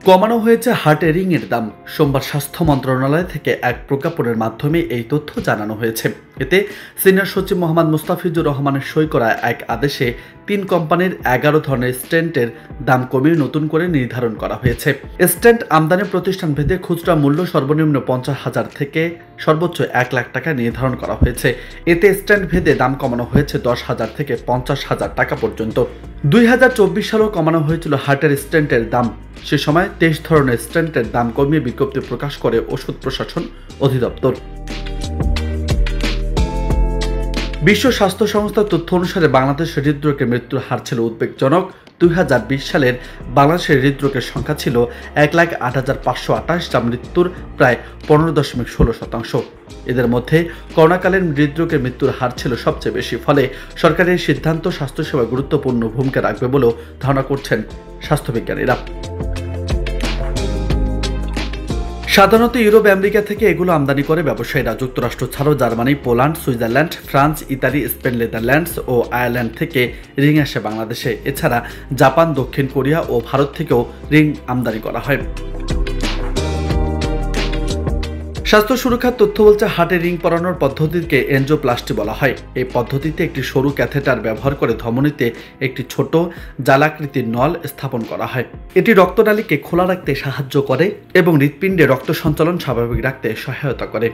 কমানো হয়েছে হার্টে রিংয়ের দাম। সোমবার স্বাস্থ্য মন্ত্রণালয় থেকে এক প্রজ্ঞাপনের মাধ্যমে এই তথ্য জানানো হয়েছে। এতে সিনিয়র সচিব মোহাম্মদ মুস্তাফিজুর রহমানের সই করা এক আদেশে ৩ কোম্পানির ১১ ধরনের স্টেন্টের দাম কমিয়ে নতুন করে নির্ধারণ করা হয়েছে। স্টেন্ট আমদানি প্রতিষ্ঠান ভেদে খুচরা মূল্য সর্বনিম্ন ৫০,০০০ থেকে সর্বোচ্চ ১ লাখ টাকা নির্ধারণ করা হয়েছে। এতে স্ট্যান্ড ভেদে দাম কমানো হয়েছে ১০,০০০ থেকে ৫০,০০০ টাকা পর্যন্ত। ২০২৪ সালেও কমানো হয়েছিল হার্টের স্টেন্টের দাম। সে সময় ২৩ ধরনের স্টেন্টের দাম কমিয়ে বিজ্ঞপ্তি প্রকাশ করে ওষুধ প্রশাসন অধিদপ্তর। বিশ্ব স্বাস্থ্য সংস্থার তথ্য অনুসারে বাংলাদেশের হৃদরোগের মৃত্যুর হার ছিল উদ্বেগজনক। ২০২০ সালের বাংলাদেশের হৃদরোগের সংখ্যা ছিল ১,০৮,৫২৮, যা মৃত্যুর প্রায় ১৫.১৬%। এদের মধ্যে করোনাকালীন হৃদরোগের মৃত্যুর হার ছিল সবচেয়ে বেশি। ফলে সরকারের সিদ্ধান্ত স্বাস্থ্যসেবা গুরুত্বপূর্ণ ভূমিকা রাখবে বলেও ধারণা করছেন স্বাস্থ্যবিজ্ঞানীরা। সাধারণত ইউরোপ আমেরিকা থেকে এগুলো আমদানি করে ব্যবসায়ীরা। যুক্তরাষ্ট্র ছাড়াও Germany, Poland, Switzerland, France, Italy, Spain, Netherlands ও আয়ারল্যান্ড থেকে রিং আসে বাংলাদেশে। এছাড়া জাপান, দক্ষিণ কোরিয়া ও ভারত থেকেও রিং আমদানি করা হয়। স্বাস্থ্য সুরক্ষার তথ্য বলছে, হার্টে রিং পরানোর পদ্ধতিকে এনজিওপ্লাস্টি বলা হয়। এই পদ্ধতিতে একটি সরু ক্যাথেটার ব্যবহার করে ধমনীতে একটি ছোট জালাকৃতির নল স্থাপন করা হয়। এটি রক্তনালীকে খোলা রাখতে সাহায্য করে এবং হৃৎপিণ্ডে রক্ত সঞ্চালন স্বাভাবিক রাখতে সহায়তা করে।